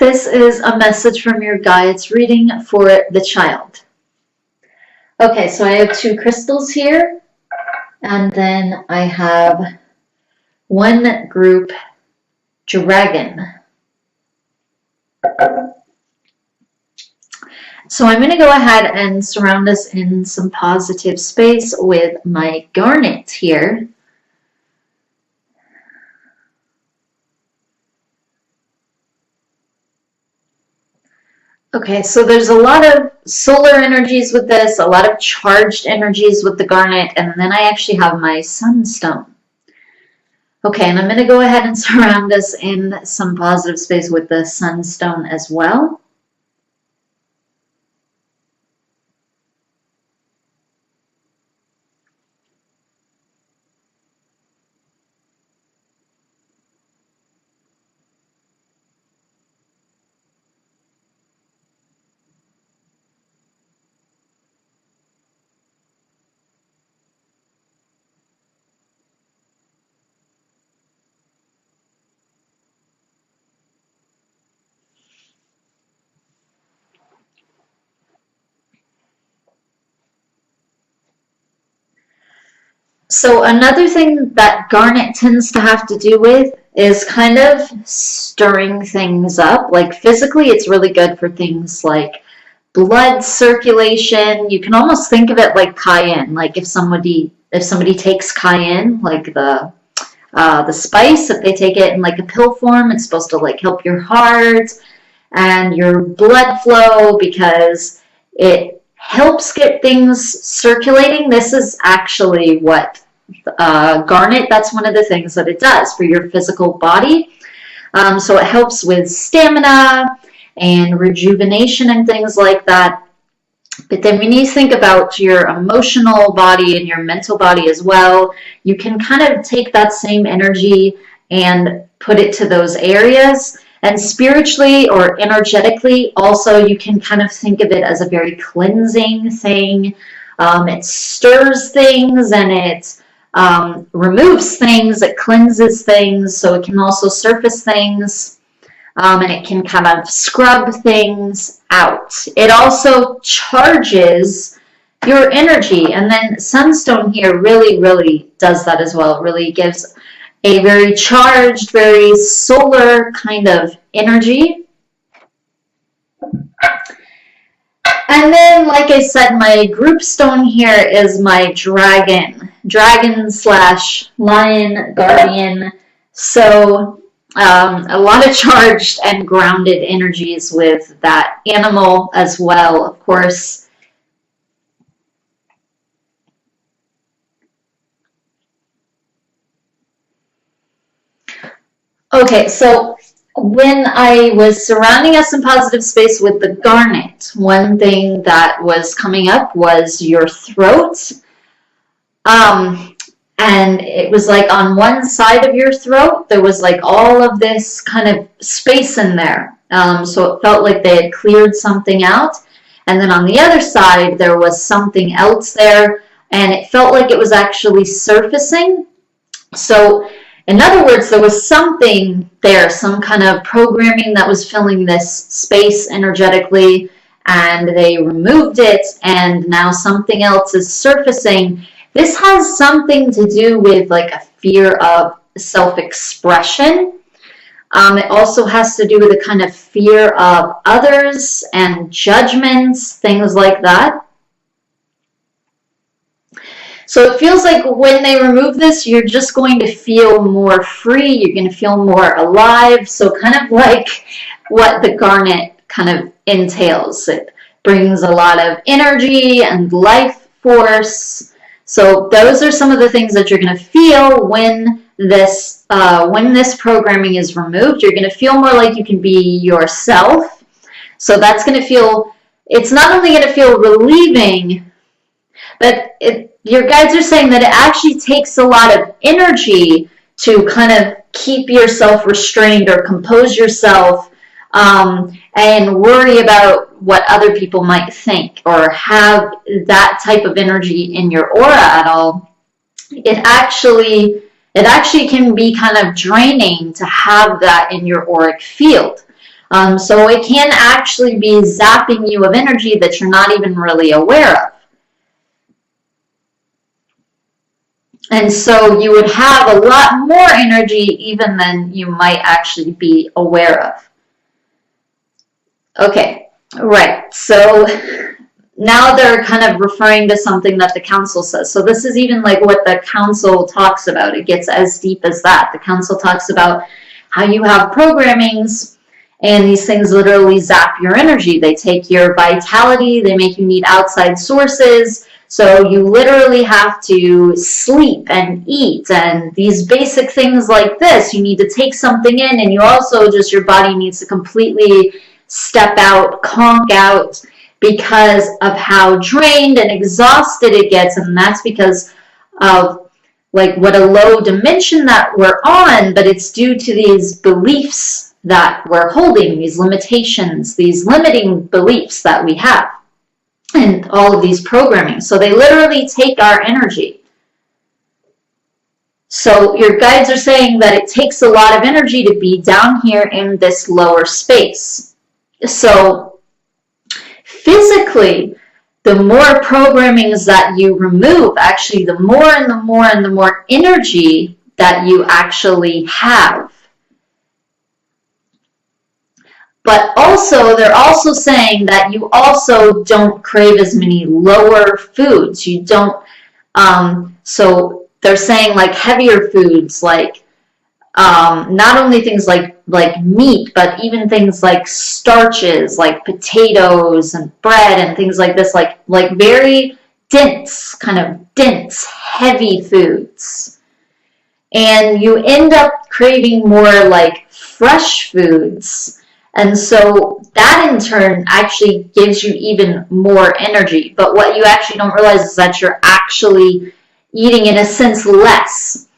This is a message from your guides reading for the child. Okay, so I have 2 crystals here, and then I have 1 group dragon. So I'm going to go ahead and surround us in some positive space with my garnet here. Okay, so there's a lot of solar energies with this, a lot of charged energies with the garnet, and then I actually have my sunstone. Okay, and I'm going to go ahead and surround us in some positive space with the sunstone as well. So another thing that garnet tends to have to do with is kind of stirring things up. Like physically, it's really good for things like blood circulation. You can almost think of it like cayenne. Like if somebody takes cayenne, like the spice, if they take it in like a pill form, it's supposed to like help your heart and your blood flow because it helps get things circulating. This is actually what garnet, that's one of the things that it does for your physical body. So it helps with stamina and rejuvenation and things like that. But then when you think about your emotional body and your mental body as well, you can kind of take that same energy and put it to those areas. And spiritually or energetically, also, you can kind of think of it as a very cleansing thing. It stirs things and it removes things, it cleanses things, so it can also surface things, and it can kind of scrub things out. It also charges your energy, and then sunstone here really does that as well. It really gives a very charged, very solar kind of energy. And then, like I said, my group stone here is my dragon / lion guardian. So a lot of charged and grounded energies with that animal as well, of course. Okay, so when I was surrounding us in positive space with the garnet, one thing that was coming up was your throat. And it was like on one side of your throat, there was like all of this kind of space in there. So it felt like they had cleared something out. And then on the other side, there was something else there. And it felt like it was actually surfacing. So in other words, there was something there, some kind of programming that was filling this space energetically, and they removed it, and now something else is surfacing. This has something to do with like a fear of self-expression. It also has to do with a kind of fear of others and judgments, things like that. So it feels like when they remove this, you're just going to feel more free. You're going to feel more alive. So kind of like what the garnet kind of entails. It brings a lot of energy and life force. So those are some of the things that you're going to feel when this programming is removed. You're going to feel more like you can be yourself. So that's going to feel, it's not only going to feel relieving, but your guides are saying that it actually takes a lot of energy to kind of keep yourself restrained or compose yourself and worry about what other people might think or have that type of energy in your aura at all. It actually can be kind of draining to have that in your auric field. So it can actually be zapping you of energy that you're not even really aware of. And so you would have a lot more energy even than you might actually be aware of. Okay, right. So now they're kind of referring to something that the council says. So this is even like what the council talks about. It gets as deep as that. The council talks about how you have programmings and these things literally zap your energy. They take your vitality, they make you need outside sources. So you literally have to sleep and eat and these basic things like this. You need to take something in, and you also just, your body needs to completely step out, conk out, because of how drained and exhausted it gets. And that's because of like what a low dimension that we're on, but it's due to these beliefs that we're holding, these limitations, these limiting beliefs that we have, and all of these programming. So they literally take our energy. So your guides are saying that it takes a lot of energy to be down here in this lower space. So physically, the more programmings that you remove, actually the more and the more and the more energy that you actually have. But also, they're also saying that you also don't crave as many lower foods. You don't, so they're saying like heavier foods, like not only things like meat, but even things like starches, like potatoes and bread and things like this, like very dense, kind of dense, heavy foods. And you end up craving more like fresh foods. And so that in turn actually gives you even more energy. But what you actually don't realize is that you're actually eating, in a sense, less.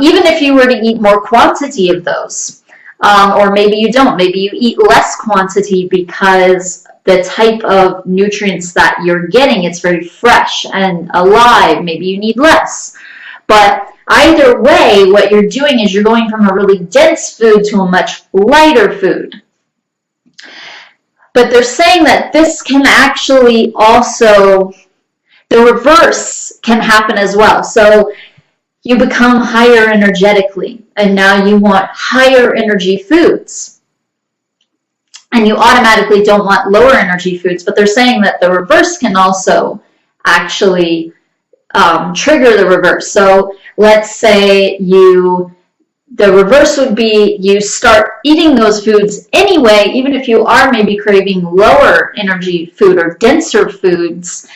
Even if you were to eat more quantity of those, or maybe you don't, maybe you eat less quantity because the type of nutrients that you're getting, it's very fresh and alive, maybe you need less. But either way, what you're doing is you're going from a really dense food to a much lighter food. But they're saying that this can actually also, the reverse can happen as well. So you become higher energetically, and now you want higher energy foods. And you automatically don't want lower energy foods, but they're saying that the reverse can also actually trigger the reverse. So let's say the reverse would be you start eating those foods anyway, even if you are maybe craving lower energy food or denser foods,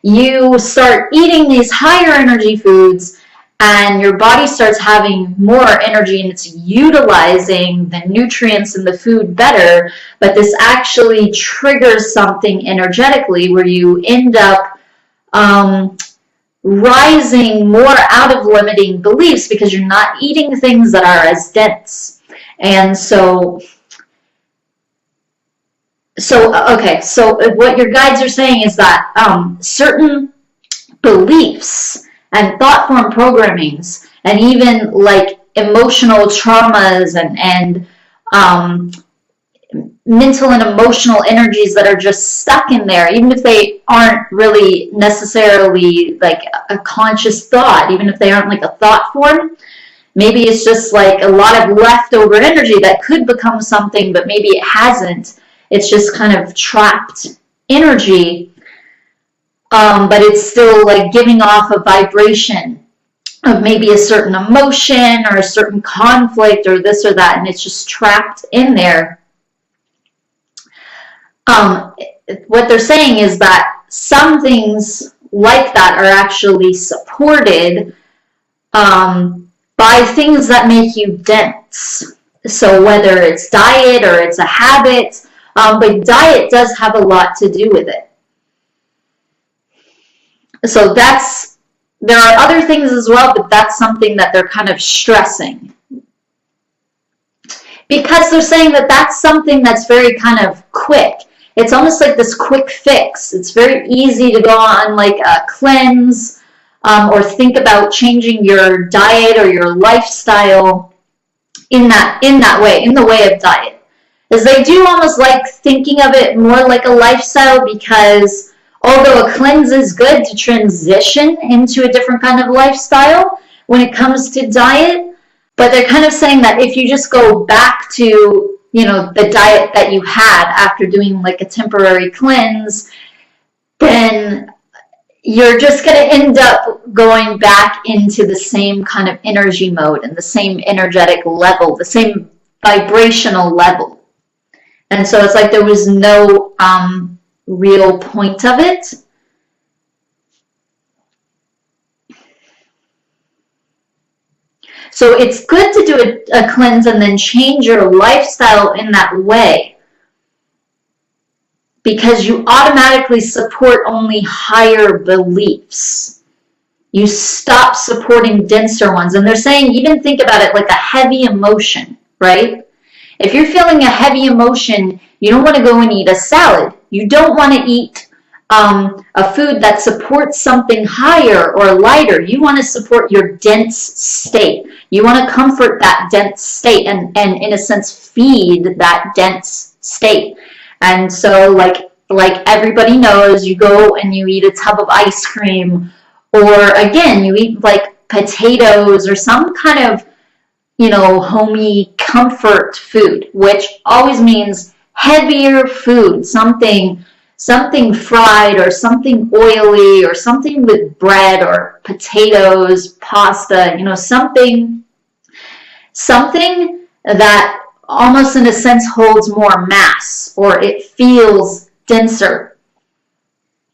you start eating these higher energy foods and your body starts having more energy and it's utilizing the nutrients in the food better, but this actually triggers something energetically where you end up rising more out of limiting beliefs because you're not eating things that are as dense. And so what your guides are saying is that certain beliefs and thought form programmings and even like emotional traumas and mental and emotional energies that are just stuck in there, even if they aren't really necessarily like a conscious thought, even if they aren't like a thought form, maybe it's just like a lot of leftover energy that could become something, but maybe it hasn't. It's just kind of trapped energy, but it's still like giving off a vibration of maybe a certain emotion or a certain conflict or this or that, and it's just trapped in there. What they're saying is that some things like that are actually supported by things that make you dense. So whether it's diet or it's a habit, but diet does have a lot to do with it. So there are other things as well, but that's something that they're kind of stressing. Because they're saying that that's something that's very kind of quick. It's almost like this quick fix. It's very easy to go on like a cleanse or think about changing your diet or your lifestyle in that way, in the way of diet. is they do almost like thinking of it more like a lifestyle, because although a cleanse is good to transition into a different kind of lifestyle when it comes to diet, but they're kind of saying that if you just go back to, you know, the diet that you had after doing like a temporary cleanse, then you're just going to end up going back into the same kind of energy mode and the same energetic level, the same vibrational level. And so it's like there was no real point of it. So it's good to do a cleanse and then change your lifestyle in that way, because you automatically support only higher beliefs. You stop supporting denser ones. And they're saying, even think about it like a heavy emotion, right? If you're feeling a heavy emotion, you don't want to go and eat a salad. You don't want to eat a food that supports something higher or lighter. You want to support your dense state. You want to comfort that dense state and in a sense, feed that dense state. And so like everybody knows, you go and you eat a tub of ice cream, or again, you eat like potatoes or some kind of, you know, homey comfort food, which always means heavier food, something fried or something oily or something with bread or potatoes, pasta, you know, something that almost in a sense holds more mass, or it feels denser.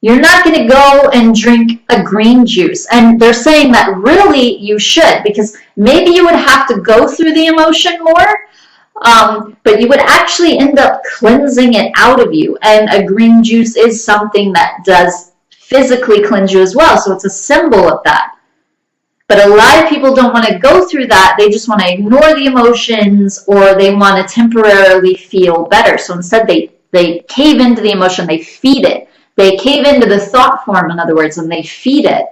You're not going to go and drink a green juice. And they're saying that really you should, because maybe you would have to go through the emotion more, but you would actually end up cleansing it out of you. And a green juice is something that does physically cleanse you as well. So it's a symbol of that. But a lot of people don't want to go through that. They just want to ignore the emotions, or they want to temporarily feel better. So instead they cave into the emotion, they feed it. They cave into the thought form, in other words, and they feed it.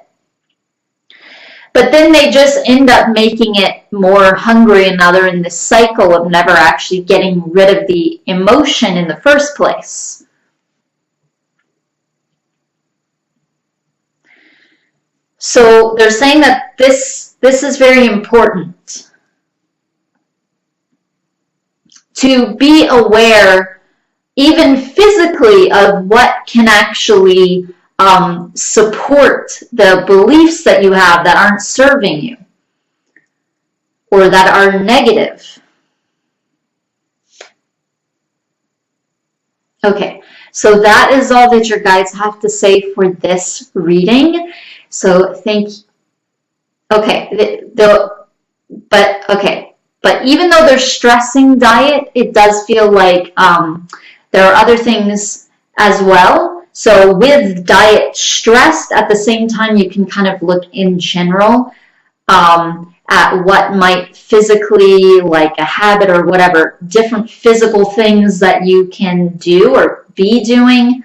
But then they just end up making it more hungry, and now they're in this cycle of never actually getting rid of the emotion in the first place. So they're saying that this is very important, to be aware, even physically, of what can actually support the beliefs that you have that aren't serving you or that are negative. Okay, so that is all that your guides have to say for this reading. So thank you. Okay, but even though they're stressing diet, it does feel like there are other things as well. So with diet stressed, at the same time, you can kind of look in general at what might physically, like a habit or whatever, different physical things that you can do or be doing,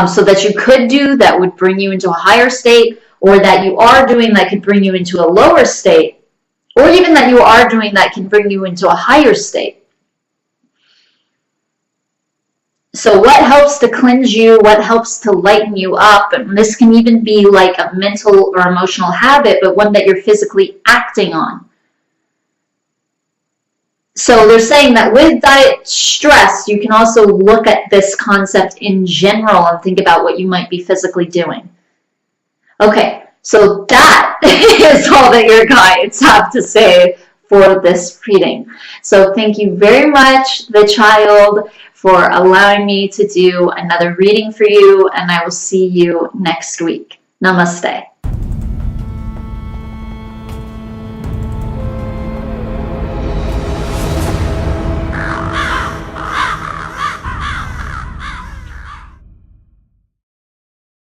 so that you could do that would bring you into a higher state, or that you are doing that could bring you into a lower state, or even that you are doing that can bring you into a higher state. So what helps to cleanse you, what helps to lighten you up, and this can even be like a mental or emotional habit, but one that you're physically acting on. So they're saying that with diet stress, you can also look at this concept in general and think about what you might be physically doing. Okay, so that is all that your guides have to say for this reading. So thank you very much, the child, for allowing me to do another reading for you, and I will see you next week. Namaste.